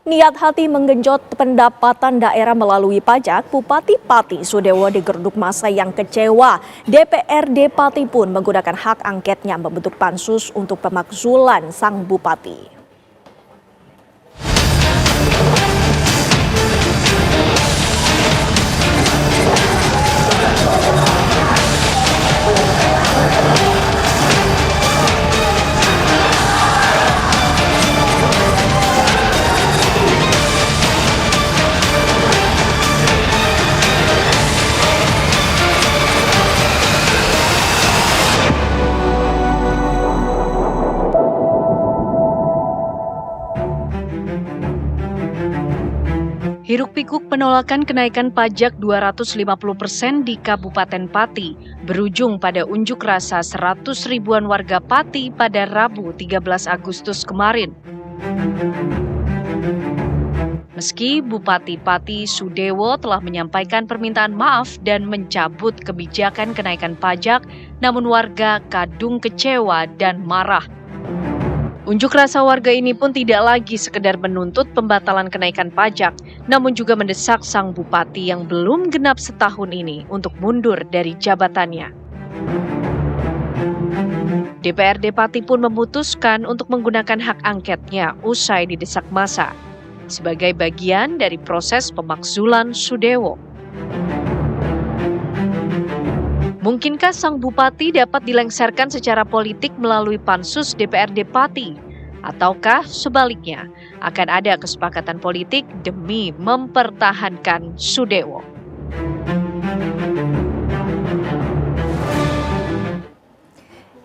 Niat hati menggenjot pendapatan daerah melalui pajak, Bupati Pati Sudewo digeruduk massa yang kecewa. DPRD Pati pun menggunakan hak angketnya membentuk pansus untuk pemakzulan sang bupati. Hiruk-pikuk penolakan kenaikan pajak 250% di Kabupaten Pati berujung pada unjuk rasa 100 ribuan warga Pati pada Rabu 13 Agustus kemarin. Meski Bupati Pati Sudewo telah menyampaikan permintaan maaf dan mencabut kebijakan kenaikan pajak, namun warga kadung kecewa dan marah. Unjuk rasa warga ini pun tidak lagi sekedar menuntut pembatalan kenaikan pajak, namun juga mendesak sang bupati yang belum genap setahun ini untuk mundur dari jabatannya. DPRD Pati pun memutuskan untuk menggunakan hak angketnya usai didesak massa, sebagai bagian dari proses pemakzulan Sudewo. Mungkinkah sang bupati dapat dilengsarkan secara politik melalui pansus DPRD Pati? Ataukah sebaliknya akan ada kesepakatan politik demi mempertahankan Sudewo?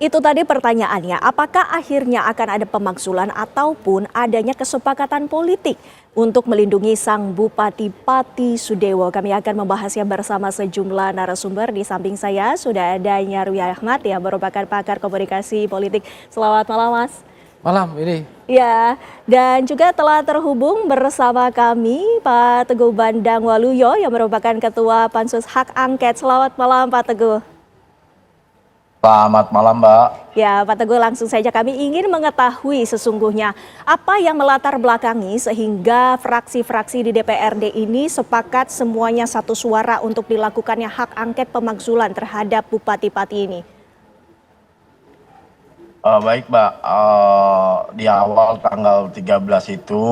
Itu tadi pertanyaannya, apakah akhirnya akan ada pemakzulan ataupun adanya kesepakatan politik untuk melindungi sang Bupati Pati Sudewo? Kami akan membahasnya bersama sejumlah narasumber. Di samping saya sudah ada Nyarwi Ahmad yang merupakan pakar komunikasi politik. Selamat malam, Mas. Malam ini. Ya, dan juga telah terhubung bersama kami Pak Teguh Bandang Waluyo yang merupakan Ketua Pansus Hak Angket. Selamat malam, Pak Teguh. Selamat malam, Mbak. Ya, Pak Teguh, langsung saja kami ingin mengetahui sesungguhnya apa yang melatar belakangi sehingga fraksi-fraksi di DPRD ini sepakat semuanya satu suara untuk dilakukannya hak angket pemakzulan terhadap Bupati Pati ini. Baik, Mbak. Di awal tanggal 13 itu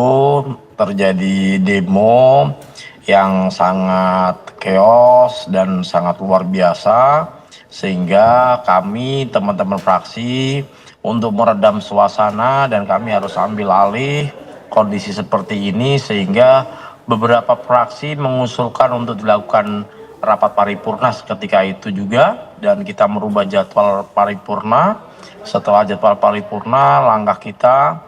terjadi demo yang sangat chaos dan sangat luar biasa. Sehingga kami teman-teman fraksi untuk meredam suasana dan kami harus ambil alih kondisi seperti ini sehingga beberapa fraksi mengusulkan untuk dilakukan rapat paripurna ketika itu juga dan kita merubah jadwal paripurna. Setelah jadwal paripurna langkah kita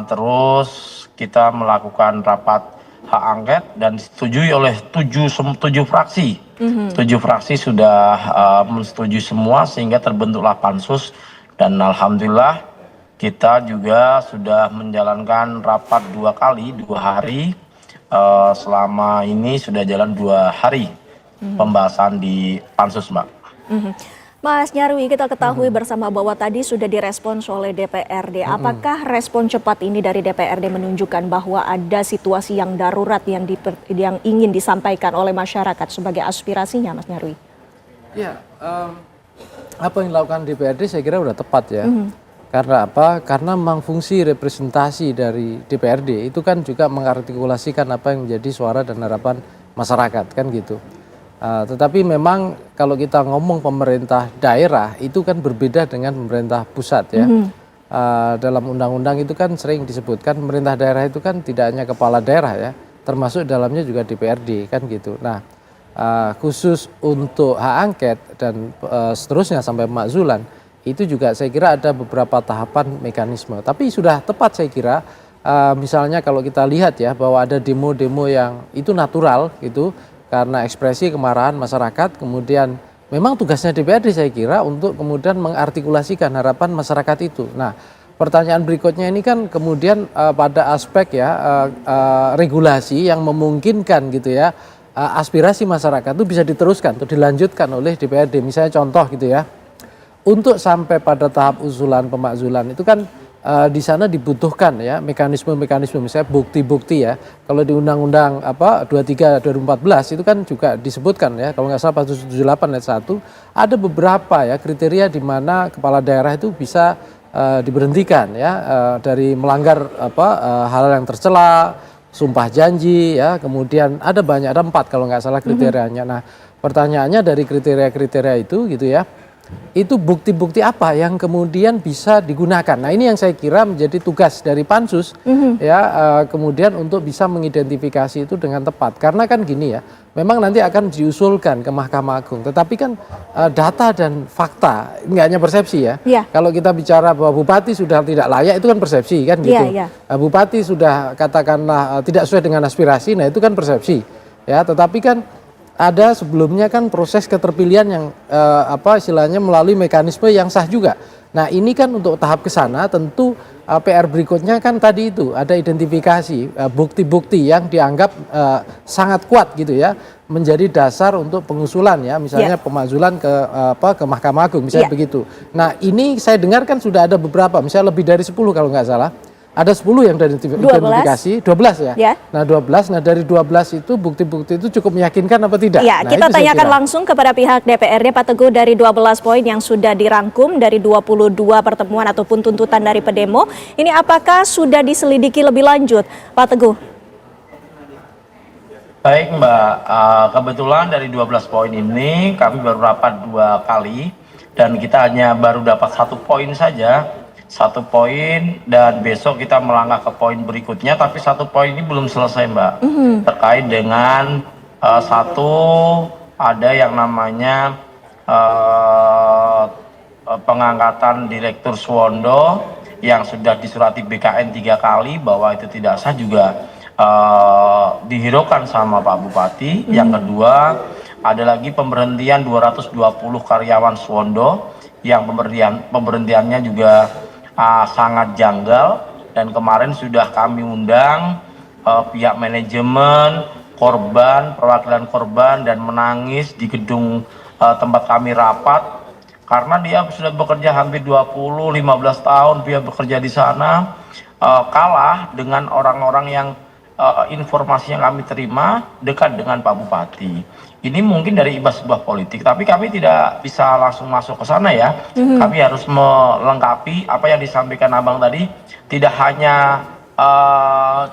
terus kita melakukan rapat hak angket dan disetujui oleh tujuh fraksi. 7 fraksi sudah menyetujui semua sehingga terbentuklah pansus dan alhamdulillah kita juga sudah menjalankan rapat 2 hari. Selama ini sudah jalan 2 hari pembahasan di pansus, Mbak. Mas Nyarwi, kita ketahui bersama bahwa tadi sudah direspons oleh DPRD. Apakah respon cepat ini dari DPRD menunjukkan bahwa ada situasi yang darurat yang ingin disampaikan oleh masyarakat sebagai aspirasinya, Mas Nyarwi? Ya, apa yang dilakukan DPRD saya kira sudah tepat ya. Karena apa? Karena memang fungsi representasi dari DPRD itu kan juga mengartikulasikan apa yang menjadi suara dan harapan masyarakat, kan gitu. Tetapi memang kalau kita ngomong pemerintah daerah itu kan berbeda dengan pemerintah pusat ya. Dalam undang-undang itu kan sering disebutkan pemerintah daerah itu kan tidak hanya kepala daerah ya, termasuk dalamnya juga DPRD kan gitu. Nah, khusus untuk hak angket dan seterusnya sampai pemakzulan itu juga saya kira ada beberapa tahapan mekanisme. Tapi sudah tepat saya kira, misalnya kalau kita lihat ya bahwa ada demo-demo yang itu natural gitu. Karena ekspresi kemarahan masyarakat, kemudian memang tugasnya DPRD saya kira untuk kemudian mengartikulasikan harapan masyarakat itu. Nah, pertanyaan berikutnya ini kan kemudian pada aspek ya regulasi yang memungkinkan gitu ya aspirasi masyarakat itu bisa diteruskan atau dilanjutkan oleh DPRD. Misalnya contoh gitu ya, untuk sampai pada tahap usulan pemakzulan itu kan di sana dibutuhkan ya mekanisme-mekanisme, misalnya bukti-bukti ya. Kalau di Undang-Undang 23 2014 itu kan juga disebutkan ya, kalau nggak salah pasal 78 ayat 1 ada beberapa ya kriteria di mana kepala daerah itu bisa diberhentikan ya dari melanggar hal yang tercela, sumpah janji ya, kemudian ada 4 kalau nggak salah kriterianya. Nah, pertanyaannya dari kriteria-kriteria itu gitu ya, itu bukti-bukti apa yang kemudian bisa digunakan. Nah, ini yang saya kira menjadi tugas dari Pansus ya, kemudian untuk bisa mengidentifikasi itu dengan tepat. Karena kan gini ya, memang nanti akan diusulkan ke Mahkamah Agung, tetapi kan data dan fakta, nggak hanya persepsi ya. Iya. Kalau kita bicara bahwa bupati sudah tidak layak, itu kan persepsi kan gitu. Iya, iya. Bupati sudah katakanlah tidak sesuai dengan aspirasi, nah itu kan persepsi ya. Tetapi kan ada sebelumnya kan proses keterpilihan yang istilahnya melalui mekanisme yang sah juga. Nah, ini kan untuk tahap ke sana tentu PR berikutnya kan tadi itu ada identifikasi bukti-bukti yang dianggap sangat kuat gitu ya, menjadi dasar untuk pengusulan ya, misalnya pemakzulan ke Mahkamah Agung misalnya begitu. Nah, ini saya dengar kan sudah ada beberapa, misalnya lebih dari 10 kalau nggak salah. Ada 10 yang dari identifikasi, 12 ya? Ya. Nah 12, nah dari 12 itu bukti-bukti itu cukup meyakinkan apa tidak? Ya, Nah, kita tanyakan langsung kepada pihak DPRD Pak Teguh, dari 12 poin yang sudah dirangkum dari 22 pertemuan ataupun tuntutan dari pedemo, ini apakah sudah diselidiki lebih lanjut Pak Teguh? Baik Mbak, kebetulan dari 12 poin ini kami baru rapat 2 kali dan kita hanya baru dapat 1 poin saja. 1 poin, dan besok kita melangkah ke poin berikutnya, tapi 1 poin ini belum selesai Mbak. Terkait dengan ada yang namanya pengangkatan Direktur Suwondo yang sudah disurati BKN 3 kali bahwa itu tidak sah, juga dihiraukan sama Pak Bupati. Yang kedua, ada lagi pemberhentian 220 karyawan Suwondo yang pemberhentiannya juga sangat janggal, dan kemarin sudah kami undang pihak manajemen, korban, perwakilan korban, dan menangis di gedung tempat kami rapat karena dia sudah bekerja hampir 15 tahun dia bekerja di sana, kalah dengan orang-orang yang informasi yang kami terima dekat dengan Pak Bupati. Ini mungkin dari sebuah politik, tapi kami tidak bisa langsung masuk ke sana ya. Kami harus melengkapi apa yang disampaikan Abang tadi, tidak hanya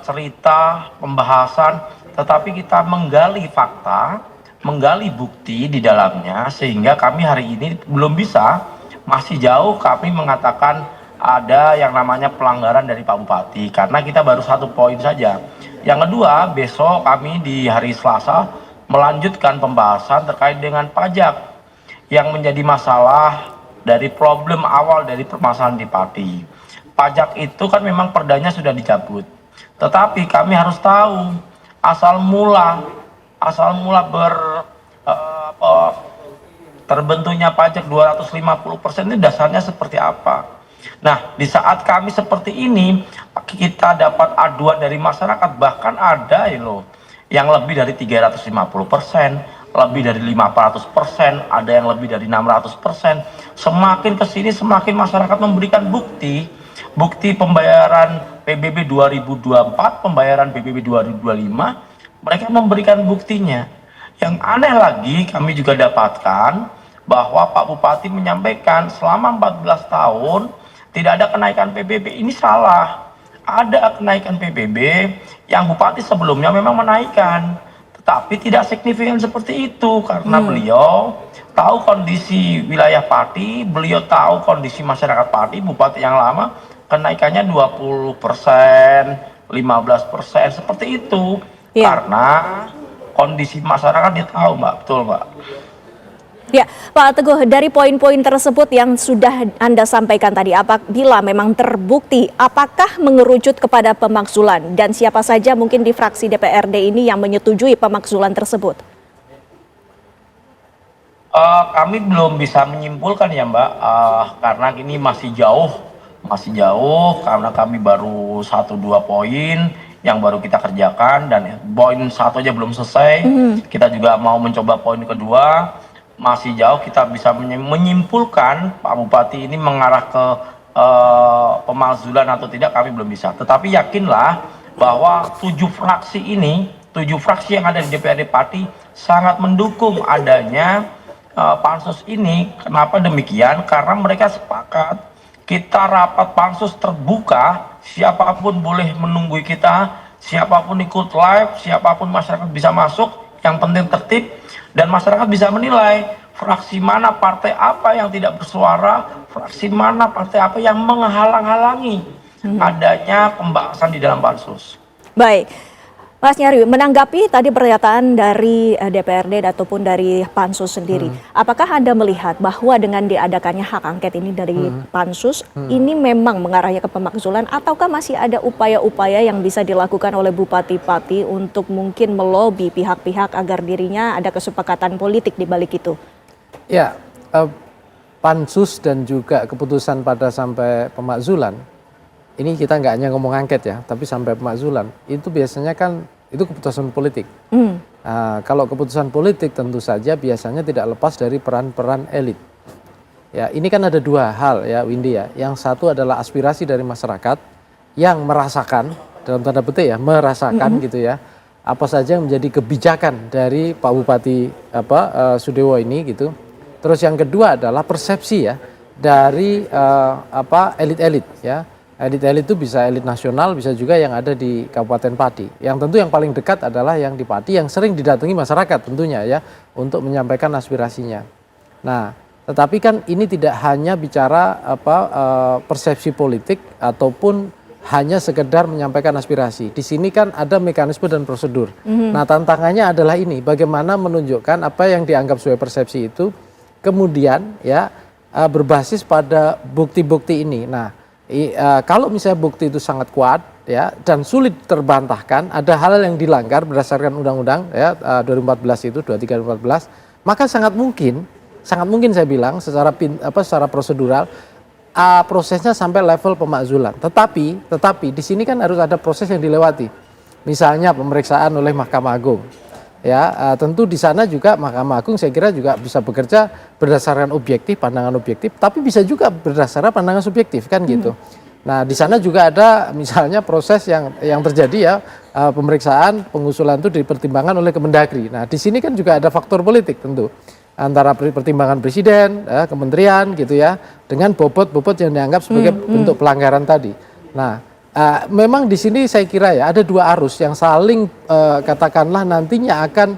cerita, pembahasan, tetapi kita menggali fakta, menggali bukti di dalamnya, sehingga kami hari ini belum bisa, masih jauh kami mengatakan ada yang namanya pelanggaran dari Pak Bupati, karena kita baru 1 poin saja. Yang kedua, besok kami di hari Selasa melanjutkan pembahasan terkait dengan pajak yang menjadi masalah dari problem awal dari permasalahan di Pati. Pajak itu kan memang perdanya sudah dicabut, tetapi kami harus tahu asal mula terbentuknya pajak 250% itu dasarnya seperti apa. Nah, di saat kami seperti ini, kita dapat aduan dari masyarakat, bahkan ada yang lebih dari 350%, lebih dari 500%, ada yang lebih dari 600%. Semakin kesini semakin masyarakat memberikan bukti pembayaran PBB 2024, pembayaran PBB 2025, mereka memberikan buktinya. Yang aneh lagi, kami juga dapatkan bahwa Pak Bupati menyampaikan selama 14 tahun tidak ada kenaikan PBB. Ini salah. Ada kenaikan PBB yang Bupati sebelumnya memang menaikkan, tetapi tidak signifikan seperti itu karena beliau tahu kondisi wilayah Pati, beliau tahu kondisi masyarakat Pati. Bupati yang lama kenaikannya 20%, 15%, seperti itu. Karena kondisi masyarakat dia tahu Mbak, betul Mbak. Ya, Pak Teguh, dari poin-poin tersebut yang sudah Anda sampaikan tadi, apabila memang terbukti, apakah mengerucut kepada pemakzulan? Dan siapa saja mungkin di fraksi DPRD ini yang menyetujui pemakzulan tersebut? Kami belum bisa menyimpulkan ya Mbak, karena ini masih jauh karena kami baru 1-2 poin yang baru kita kerjakan, dan poin 1 aja belum selesai. Kita juga mau mencoba poin kedua. Masih jauh kita bisa menyimpulkan Pak Bupati ini mengarah ke pemakzulan atau tidak kami belum bisa. Tetapi yakinlah bahwa 7 fraksi yang ada di DPRD Pati sangat mendukung adanya pansus ini. Kenapa demikian? Karena mereka sepakat kita rapat pansus terbuka, siapapun boleh menunggu kita, siapapun ikut live, siapapun masyarakat bisa masuk, yang penting tertib dan masyarakat bisa menilai fraksi mana partai apa yang tidak bersuara, fraksi mana partai apa yang menghalang-halangi adanya pembahasan di dalam pansus. Baik, Mas Nyarwi, menanggapi tadi pernyataan dari DPRD ataupun dari Pansus sendiri, apakah Anda melihat bahwa dengan diadakannya hak angket ini dari Pansus, ini memang mengarahnya ke pemakzulan, ataukah masih ada upaya-upaya yang bisa dilakukan oleh Bupati Pati untuk mungkin melobi pihak-pihak agar dirinya ada kesepakatan politik di balik itu? Ya, Pansus dan juga keputusan pada sampai pemakzulan, ini kita nggak hanya ngomong angket ya, tapi sampai pemakzulan, itu biasanya kan itu keputusan politik. Kalau keputusan politik tentu saja biasanya tidak lepas dari peran-peran elit. Ya, ini kan ada dua hal ya, Windy ya. Yang satu adalah aspirasi dari masyarakat yang merasakan, dalam tanda petik ya, merasakan gitu ya, apa saja yang menjadi kebijakan dari Pak Bupati Sudewo ini gitu. Terus yang kedua adalah persepsi ya dari elit-elit ya. Elit-elit itu bisa elit nasional, bisa juga yang ada di Kabupaten Pati. Yang tentu yang paling dekat adalah yang di Pati, yang sering didatangi masyarakat tentunya ya, untuk menyampaikan aspirasinya. Nah, tetapi kan ini tidak hanya bicara persepsi politik ataupun hanya sekedar menyampaikan aspirasi. Di sini kan ada mekanisme dan prosedur. Nah, tantangannya adalah ini, bagaimana menunjukkan apa yang dianggap sebagai persepsi itu, kemudian ya berbasis pada bukti-bukti ini. Nah, kalau misalnya bukti itu sangat kuat ya dan sulit terbantahkan, ada hal yang dilanggar berdasarkan undang-undang ya 2014 itu 2314, maka sangat mungkin saya bilang secara prosedural prosesnya sampai level pemakzulan. Tetapi di sini kan harus ada proses yang dilewati. Misalnya pemeriksaan oleh Mahkamah Agung. Ya, tentu di sana juga Mahkamah Agung saya kira juga bisa bekerja berdasarkan objektif, pandangan objektif, tapi bisa juga berdasarkan pandangan subjektif kan gitu. Nah, di sana juga ada misalnya proses yang terjadi ya, pemeriksaan pengusulan itu dipertimbangkan oleh Kemendagri. Nah, di sini kan juga ada faktor politik tentu antara pertimbangan presiden, kementerian gitu ya, dengan bobot-bobot yang dianggap sebagai bentuk pelanggaran tadi. Nah, memang di sini saya kira ya ada dua arus yang saling katakanlah nantinya akan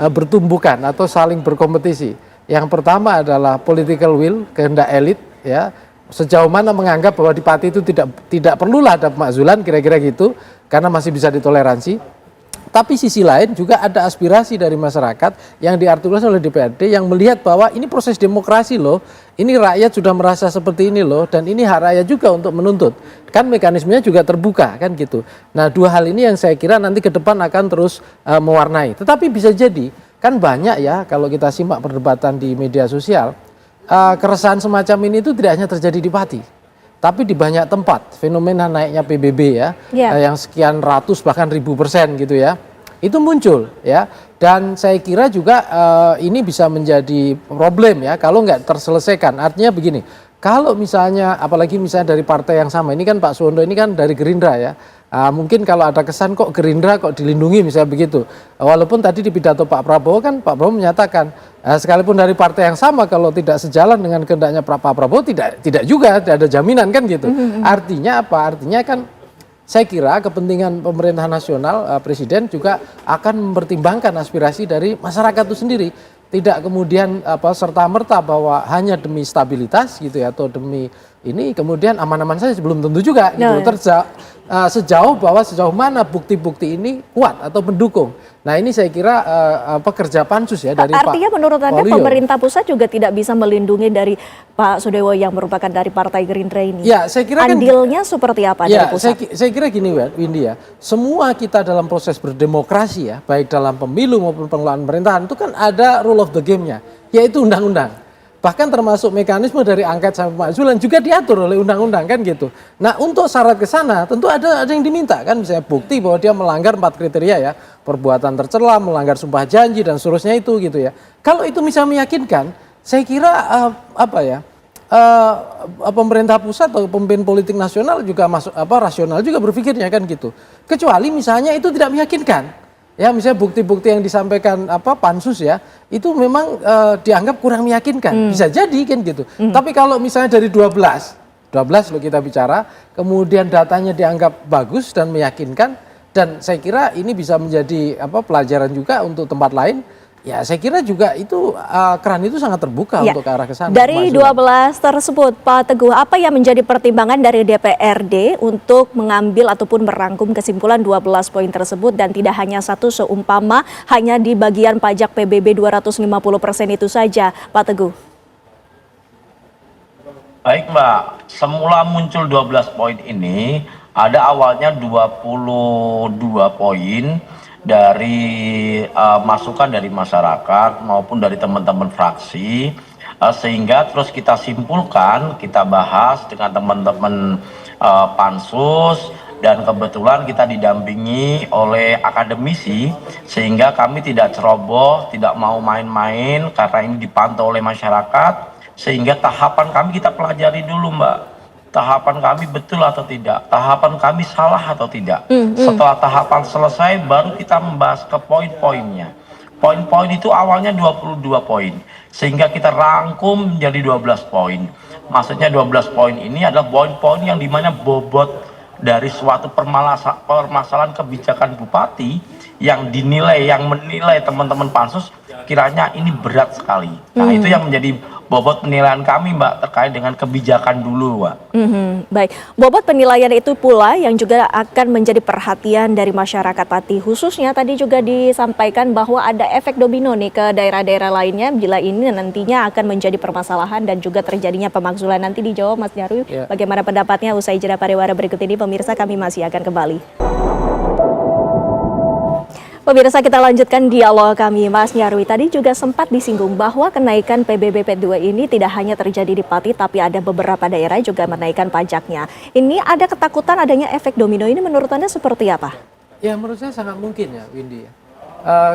bertumbukan atau saling berkompetisi. Yang pertama adalah political will, kehendak elit ya, sejauh mana menganggap bahwa di Pati itu tidak perlulah ada pemakzulan kira-kira gitu karena masih bisa ditoleransi. Tapi sisi lain juga ada aspirasi dari masyarakat yang diartikulasi oleh DPRD yang melihat bahwa ini proses demokrasi loh, ini rakyat sudah merasa seperti ini loh, dan ini hak rakyat juga untuk menuntut. Kan mekanismenya juga terbuka kan gitu. Nah, dua hal ini yang saya kira nanti ke depan akan terus mewarnai. Tetapi bisa jadi, kan banyak ya kalau kita simak perdebatan di media sosial, keresahan semacam ini itu tidak hanya terjadi di Pati. Tapi di banyak tempat, fenomena naiknya PBB ya, yang sekian ratus bahkan 1000% gitu ya, itu muncul ya. Dan saya kira juga ini bisa menjadi problem ya kalau nggak terselesaikan. Artinya begini, kalau misalnya apalagi misalnya dari partai yang sama, ini kan Pak Suwondo ini kan dari Gerindra ya, mungkin kalau ada kesan kok Gerindra kok dilindungi misalnya begitu. Walaupun tadi di pidato Pak Prabowo kan Pak Prabowo menyatakan sekalipun dari partai yang sama kalau tidak sejalan dengan kehendaknya Pak Prabowo tidak juga ada jaminan kan gitu. Artinya apa? Artinya kan saya kira kepentingan pemerintahan nasional presiden juga akan mempertimbangkan aspirasi dari masyarakat itu sendiri. Tidak kemudian serta-merta bahwa hanya demi stabilitas gitu ya atau demi ini kemudian aman-aman saja belum tentu juga gitu. Sejauh mana bukti-bukti ini kuat atau mendukung. Nah, ini saya kira pekerja pansus ya dari artinya Pak menurut Anda Waluyo. Pemerintah pusat juga tidak bisa melindungi dari Pak Sudewo yang merupakan dari Partai Gerindra ini. Ya, saya kira andilnya seperti apa ya, dari pusat? saya kira gini Windy ya, semua kita dalam proses berdemokrasi ya, baik dalam pemilu maupun pengelolaan pemerintahan itu kan ada rule of the game-nya, yaitu undang-undang. Bahkan termasuk mekanisme dari angket sampai pemakzulan juga diatur oleh undang-undang kan gitu. Nah, untuk syarat ke sana tentu ada yang diminta kan, misalnya bukti bahwa dia melanggar 4 kriteria ya, perbuatan tercela, melanggar sumpah janji dan seterusnya itu gitu ya. Kalau itu misalnya meyakinkan, saya kira pemerintah pusat atau pemimpin politik nasional juga rasional juga berpikirnya kan gitu. Kecuali misalnya itu tidak meyakinkan. Ya misalnya bukti-bukti yang disampaikan pansus ya itu memang dianggap kurang meyakinkan. Bisa jadi kan gitu. Tapi kalau misalnya dari 12 loh kita bicara, kemudian datanya dianggap bagus dan meyakinkan, dan saya kira ini bisa menjadi pelajaran juga untuk tempat lain. Ya saya kira juga itu keran itu sangat terbuka untuk ke arah ke sana. Dari 12 tersebut, Pak Teguh, apa yang menjadi pertimbangan dari DPRD untuk mengambil ataupun merangkum kesimpulan 12 poin tersebut dan tidak hanya satu seumpama hanya di bagian pajak PBB 250% itu saja, Pak Teguh? Baik Mbak, semula muncul 12 poin ini, ada awalnya 22 poin dari masukan dari masyarakat maupun dari teman-teman fraksi, sehingga terus kita simpulkan, kita bahas dengan teman-teman pansus, dan kebetulan kita didampingi oleh akademisi sehingga kami tidak ceroboh, tidak mau main-main karena ini dipantau oleh masyarakat, sehingga tahapan kami kita pelajari dulu Mbak. Tahapan kami betul atau tidak, tahapan kami salah atau tidak. Setelah tahapan selesai baru kita membahas ke poin-poinnya. Poin-poin itu awalnya 22 poin, sehingga kita rangkum menjadi 12 poin. Maksudnya 12 poin ini adalah poin-poin yang dimana bobot dari suatu permasalahan kebijakan bupati yang menilai teman-teman pansus kiranya ini berat sekali. Nah itu yang menjadi bobot penilaian kami Mbak terkait dengan kebijakan dulu Mbak. Baik, bobot penilaian itu pula yang juga akan menjadi perhatian dari masyarakat Pati. Khususnya tadi juga disampaikan bahwa ada efek domino nih ke daerah-daerah lainnya bila ini nantinya akan menjadi permasalahan dan juga terjadinya pemakzulan. Nanti dijawab Mas Nyarwi, bagaimana pendapatnya usai jeda pariwara berikut ini. Pemirsa, kami masih akan kembali. Pemirsa, kita lanjutkan dialog kami. Mas Nyarwi, tadi juga sempat disinggung bahwa kenaikan PBB P2 ini tidak hanya terjadi di Pati, tapi ada beberapa daerah juga menaikkan pajaknya. Ini ada ketakutan adanya efek domino, ini menurut Anda seperti apa? Ya menurut saya sangat mungkin ya Windy.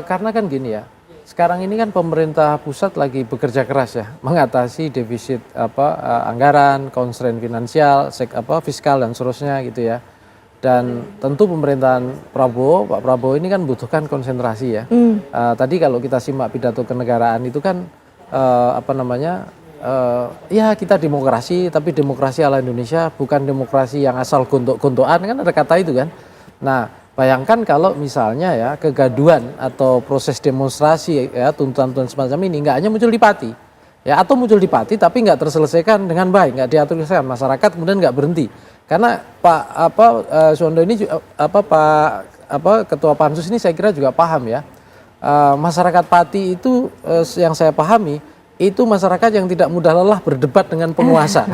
Karena kan gini ya, sekarang ini kan pemerintah pusat lagi bekerja keras ya mengatasi defisit anggaran, constraint finansial, fiskal dan seterusnya gitu ya. Dan tentu pemerintahan Pak Prabowo ini kan butuhkan konsentrasi ya. Tadi kalau kita simak pidato kenegaraan itu kan ya kita demokrasi, tapi demokrasi ala Indonesia bukan demokrasi yang asal gontok-gontokan, kan ada kata itu kan. Nah bayangkan kalau misalnya ya kegaduhan atau proses demonstrasi ya tuntutan semacam ini nggak hanya muncul di Pati ya, atau muncul di Pati tapi nggak terselesaikan dengan baik, nggak diatur masyarakat, kemudian nggak berhenti. Karena Suwondo ini Ketua Pansus ini saya kira juga paham ya, masyarakat Pati itu yang saya pahami itu masyarakat yang tidak mudah lelah berdebat dengan penguasa.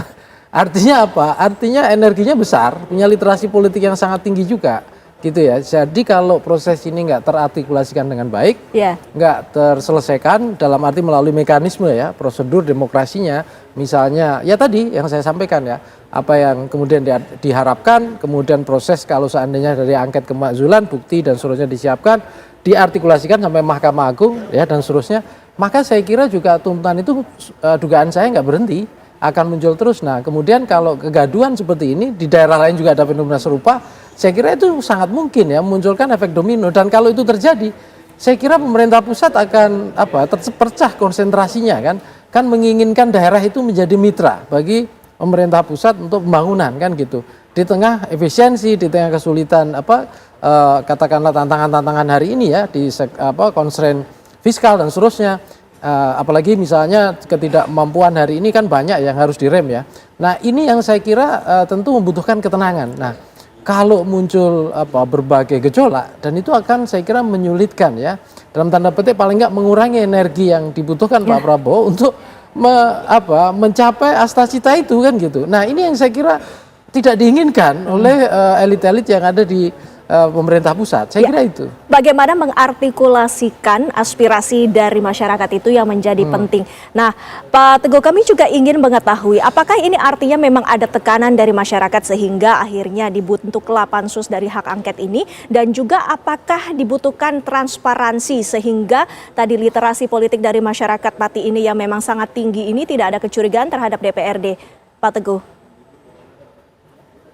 Artinya apa? Artinya energinya besar, punya literasi politik yang sangat tinggi juga gitu ya. Jadi kalau proses ini nggak terartikulasikan dengan baik, nggak terselesaikan dalam arti melalui mekanisme ya, prosedur demokrasinya, misalnya ya tadi yang saya sampaikan ya, apa yang kemudian diharapkan, kemudian proses kalau seandainya dari angket kemakzulan, bukti dan seterusnya disiapkan, diartikulasikan sampai Mahkamah Agung ya dan seterusnya, maka saya kira juga tuntutan itu dugaan saya nggak berhenti, akan muncul terus. Nah kemudian kalau kegaduhan seperti ini di daerah lain juga ada fenomena serupa, saya kira itu sangat mungkin ya munculkan efek domino. Dan kalau itu terjadi, saya kira pemerintah pusat akan terpecah konsentrasinya kan menginginkan daerah itu menjadi mitra bagi pemerintah pusat untuk pembangunan kan gitu. Di tengah efisiensi, di tengah kesulitan katakanlah tantangan-tantangan hari ini ya di constraint fiskal dan seterusnya. Apalagi misalnya ketidakmampuan hari ini kan banyak yang harus direm ya. Nah ini yang saya kira tentu membutuhkan ketenangan. Nah kalau muncul berbagai gejolak dan itu akan saya kira menyulitkan ya, dalam tanda petik paling nggak mengurangi energi yang dibutuhkan Pak Prabowo untuk mencapai asta-cita itu kan gitu. Nah ini yang saya kira tidak diinginkan oleh elit-elit yang ada di pemerintah pusat. Saya kira itu. Bagaimana mengartikulasikan aspirasi dari masyarakat itu yang menjadi penting. Nah, Pak Teguh, kami juga ingin mengetahui apakah ini artinya memang ada tekanan dari masyarakat sehingga akhirnya dibentuklah pansus dari hak angket ini, dan juga apakah dibutuhkan transparansi sehingga tadi literasi politik dari masyarakat Pati ini yang memang sangat tinggi ini tidak ada kecurigaan terhadap DPRD, Pak Teguh.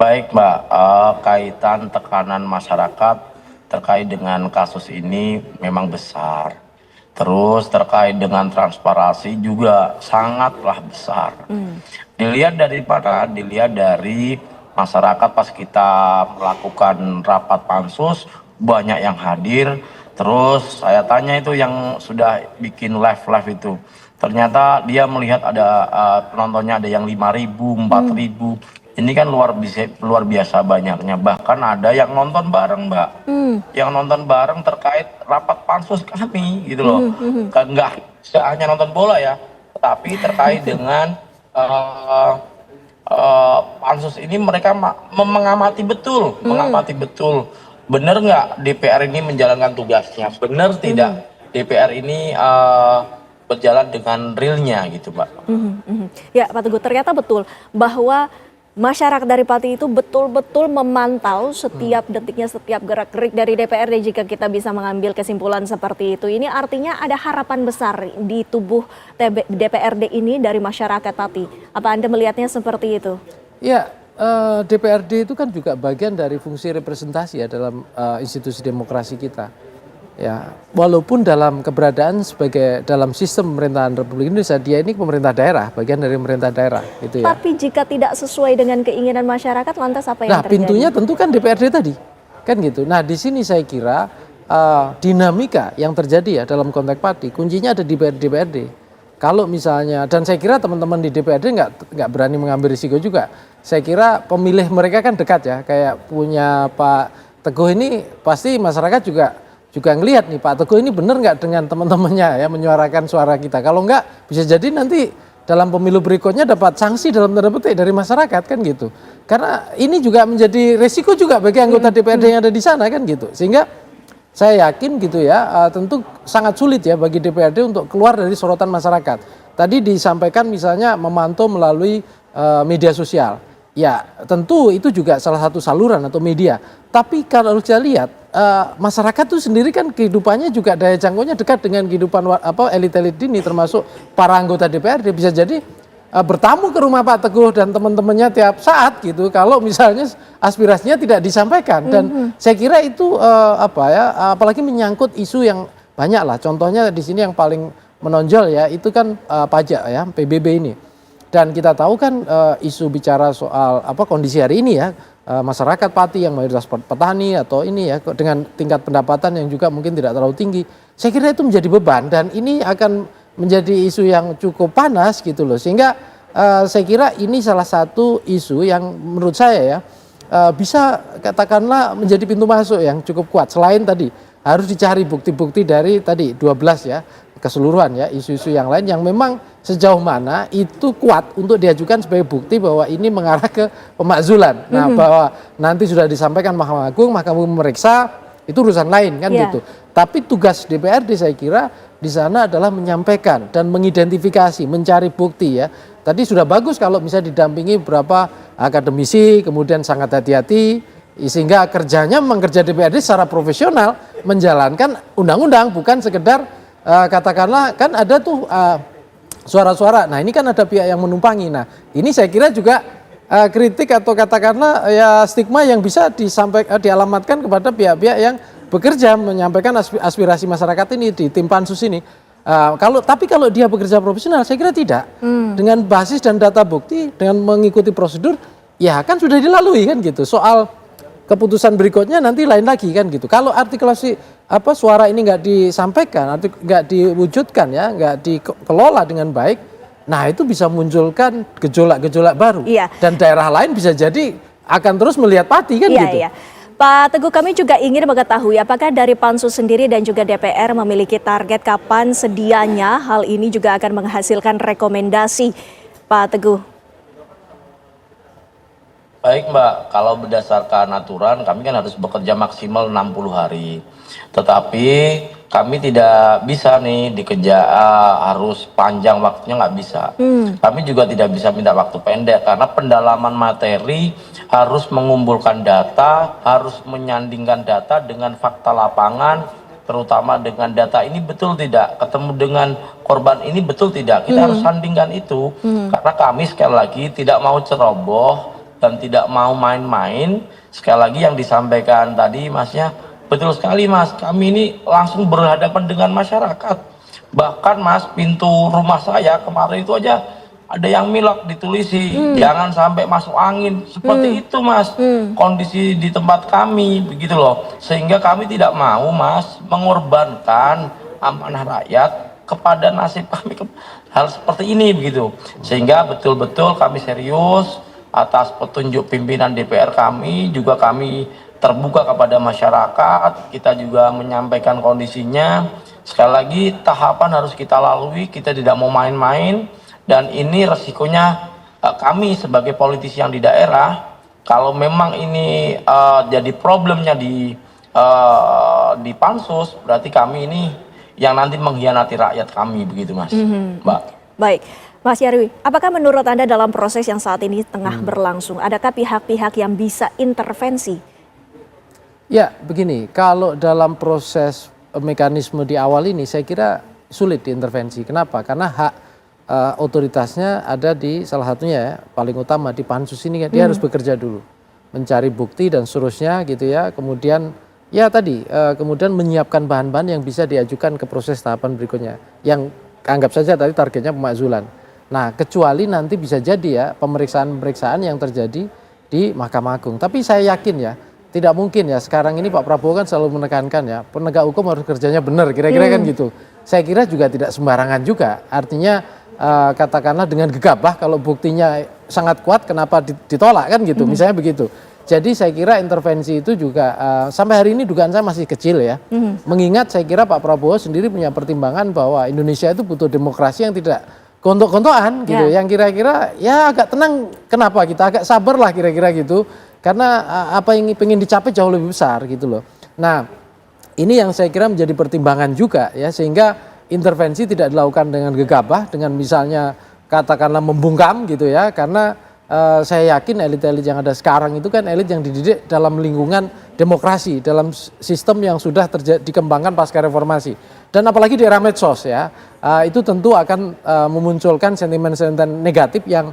Baik Mbak, kaitan tekanan masyarakat terkait dengan kasus ini memang besar. Terus terkait dengan transparansi juga sangatlah besar. Dilihat dari mana? Dilihat dari masyarakat pas kita melakukan rapat pansus, banyak yang hadir. Terus saya tanya itu yang sudah bikin live itu. Ternyata dia melihat ada penontonnya ada yang 5.000, 4.000. Ini kan luar biasa banyaknya. Bahkan ada yang nonton bareng, Mbak. Yang nonton bareng terkait rapat pansus kami, gitu loh. Nggak hanya nonton bola ya, tapi terkait dengan pansus ini mereka mengamati betul, Benar nggak DPR ini menjalankan tugasnya? Benar tidak DPR ini berjalan dengan realnya, gitu, Mbak. Ya, Pak Teguh, ternyata betul bahwa masyarakat dari Pati itu betul-betul memantau setiap detiknya, setiap gerak-gerik dari DPRD jika kita bisa mengambil kesimpulan seperti itu. Ini artinya ada harapan besar di tubuh DPRD ini dari masyarakat Pati. Apa Anda melihatnya seperti itu? Ya, DPRD itu kan juga bagian dari fungsi representasi ya dalam institusi demokrasi kita. Ya, walaupun dalam keberadaan sebagai dalam sistem pemerintahan Republik Indonesia, dia ini pemerintah daerah, bagian dari pemerintah daerah, gitu ya. Tapi jika tidak sesuai dengan keinginan masyarakat, lantas apa yang terjadi? Nah, pintunya tentu kan DPRD tadi, kan gitu. Nah, di sini saya kira dinamika yang terjadi ya dalam konteks Pati, kuncinya ada di DPRD. Kalau misalnya, dan saya kira teman-teman di DPRD nggak berani mengambil risiko juga. Saya kira pemilih mereka kan dekat ya, kayak punya Pak Teguh ini pasti masyarakat juga ngelihat nih Pak Teguh ini benar nggak dengan teman-temannya ya menyuarakan suara kita. Kalau nggak bisa jadi nanti dalam pemilu berikutnya dapat sanksi dalam tanda petik dari masyarakat kan gitu. Karena ini juga menjadi resiko juga bagi anggota DPRD yang ada di sana kan gitu. Sehingga saya yakin gitu ya tentu sangat sulit ya bagi DPRD untuk keluar dari sorotan masyarakat. Tadi disampaikan misalnya memantau melalui media sosial. Ya tentu itu juga salah satu saluran atau media. Tapi kalau kita lihat masyarakat itu sendiri kan kehidupannya juga daya jangkaunya dekat dengan kehidupan elit-elit ini termasuk para anggota DPRD. Bisa jadi bertamu ke rumah Pak Teguh dan teman-temannya tiap saat gitu kalau misalnya aspirasinya tidak disampaikan. Dan saya kira itu apalagi menyangkut isu yang banyak lah. Contohnya di sini yang paling menonjol ya itu kan pajak ya PBB ini. Dan kita tahu kan isu bicara soal kondisi hari ini ya masyarakat Pati yang mayoritas petani atau ini ya dengan tingkat pendapatan yang juga mungkin tidak terlalu tinggi. Saya kira itu menjadi beban dan ini akan menjadi isu yang cukup panas gitu loh. Sehingga saya kira ini salah satu isu yang menurut saya ya bisa katakanlah menjadi pintu masuk yang cukup kuat. Selain tadi harus dicari bukti-bukti dari tadi 12 ya keseluruhan ya isu-isu yang lain yang memang sejauh mana itu kuat untuk diajukan sebagai bukti bahwa ini mengarah ke pemakzulan. Nah, bahwa nanti sudah disampaikan Mahkamah Agung memeriksa itu urusan lain kan gitu. Tapi tugas DPRD saya kira di sana adalah menyampaikan dan mengidentifikasi, mencari bukti ya. Tadi sudah bagus kalau misalnya didampingi beberapa akademisi, kemudian sangat hati-hati sehingga kerjanya memang kerja DPRD secara profesional menjalankan undang-undang bukan sekedar katakanlah kan ada tuh suara-suara. Nah ini kan ada pihak yang menumpangi. Nah ini saya kira juga kritik atau katakanlah ya stigma yang bisa dialamatkan kepada pihak-pihak yang bekerja menyampaikan aspirasi masyarakat ini di tim pansus ini. Tapi kalau dia bekerja profesional saya kira tidak. Dengan basis dan data bukti dengan mengikuti prosedur ya kan sudah dilalui kan gitu. Soal keputusan berikutnya nanti lain lagi kan gitu. Kalau artikulasi suara ini nggak disampaikan, nggak diwujudkan ya, nggak dikelola dengan baik, nah itu bisa munculkan gejolak-gejolak baru. Iya. Dan daerah lain bisa jadi akan terus melihat Pati kan gitu. Iya. Pak Teguh, kami juga ingin mengetahui apakah dari Pansus sendiri dan juga DPR memiliki target kapan sedianya hal ini juga akan menghasilkan rekomendasi, Pak Teguh. Baik Mbak, kalau berdasarkan aturan kami kan harus bekerja maksimal 60 hari. Tetapi kami tidak bisa nih dikejar harus panjang waktunya, nggak bisa. Kami juga tidak bisa minta waktu pendek karena pendalaman materi harus mengumpulkan data, harus menyandingkan data dengan fakta lapangan, terutama dengan data ini betul tidak, ketemu dengan korban ini betul tidak. Kita harus sandingkan itu karena kami sekali lagi tidak mau ceroboh dan tidak mau main-main. Sekali lagi yang disampaikan tadi Masnya betul sekali Mas, kami ini langsung berhadapan dengan masyarakat. Bahkan Mas, pintu rumah saya kemarin itu aja ada yang milak ditulisi, jangan sampai masuk angin. Seperti itu Mas, kondisi di tempat kami begitu loh. Sehingga kami tidak mau Mas mengorbankan amanah rakyat kepada nasib kami hal seperti ini begitu. Sehingga betul-betul kami serius atas petunjuk pimpinan DPR kami, juga kami terbuka kepada masyarakat, kita juga menyampaikan kondisinya. Sekali lagi tahapan harus kita lalui, kita tidak mau main-main, dan ini resikonya kami sebagai politisi yang di daerah, kalau memang ini jadi problemnya di pansus, berarti kami ini yang nanti mengkhianati rakyat kami begitu Mas, Mbak. Baik. Mas Nyarwi, apakah menurut Anda dalam proses yang saat ini tengah berlangsung, adakah pihak-pihak yang bisa intervensi? Ya, begini, kalau dalam proses mekanisme di awal ini saya kira sulit diintervensi. Kenapa? Karena hak otoritasnya ada di salah satunya ya, paling utama di pansus ini, dia harus bekerja dulu, mencari bukti dan seterusnya gitu ya. Kemudian ya tadi, kemudian menyiapkan bahan-bahan yang bisa diajukan ke proses tahapan berikutnya. Yang anggap saja tadi targetnya pemakzulan. Nah, kecuali nanti bisa jadi ya pemeriksaan-pemeriksaan yang terjadi di Mahkamah Agung. Tapi saya yakin ya, tidak mungkin ya sekarang ini Pak Prabowo kan selalu menekankan ya, penegak hukum harus kerjanya benar, kira-kira kan gitu. Saya kira juga tidak sembarangan juga. Artinya katakanlah dengan gegabah, kalau buktinya sangat kuat kenapa ditolak kan gitu, misalnya begitu. Jadi saya kira intervensi itu juga sampai hari ini dugaan saya masih kecil ya. Mengingat saya kira Pak Prabowo sendiri punya pertimbangan bahwa Indonesia itu butuh demokrasi yang tidak gontok-gontokan gitu, yang kira-kira ya agak tenang. Kenapa kita agak sabar lah kira-kira gitu, karena apa yang pengen dicapai jauh lebih besar gitu loh. Nah, ini yang saya kira menjadi pertimbangan juga ya, sehingga intervensi tidak dilakukan dengan gegabah, dengan misalnya katakanlah membungkam gitu ya, karena saya yakin elit-elit yang ada sekarang itu kan elit yang dididik dalam lingkungan demokrasi, dalam sistem yang sudah dikembangkan pasca reformasi. Dan apalagi di era medsos ya, itu tentu akan memunculkan sentimen-sentimen negatif yang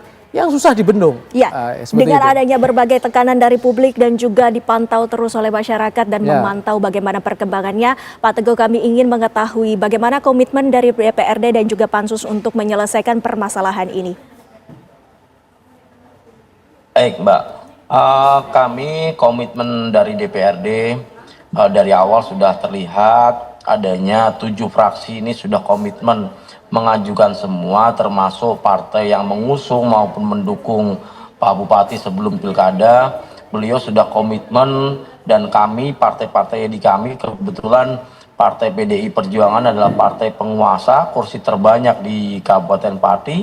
susah dibendung. Ya, dengan adanya berbagai tekanan dari publik dan juga dipantau terus oleh masyarakat dan memantau bagaimana perkembangannya, Pak Teguh, kami ingin mengetahui bagaimana komitmen dari DPRD dan juga Pansus untuk menyelesaikan permasalahan ini. Baik Mbak, kami komitmen dari DPRD dari awal sudah terlihat adanya 7 fraksi ini sudah komitmen mengajukan semua, termasuk partai yang mengusung maupun mendukung Pak Bupati sebelum pilkada. Beliau sudah komitmen, dan kami partai-partai di kami kebetulan Partai PDI Perjuangan adalah partai penguasa, kursi terbanyak di Kabupaten Pati.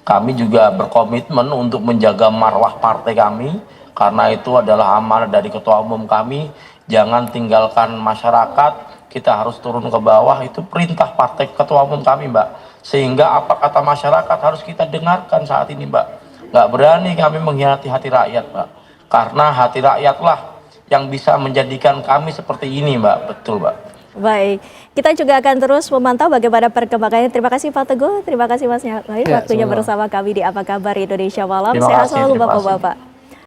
Kami juga berkomitmen untuk menjaga marwah partai kami, karena itu adalah amanah dari Ketua Umum kami. Jangan tinggalkan masyarakat, kita harus turun ke bawah, itu perintah partai Ketua Umum kami Mbak. Sehingga apa kata masyarakat harus kita dengarkan saat ini Mbak. Nggak berani kami mengkhianati hati rakyat Mbak, karena hati rakyatlah yang bisa menjadikan kami seperti ini Mbak. Betul Mbak. Baik, kita juga akan terus memantau bagaimana perkembangannya. Terima kasih Pak Teguh, terima kasih Mas Nyarwi, waktunya bersama kami di Apa Kabar Indonesia Malam. Sehat selalu Bapak-Bapak.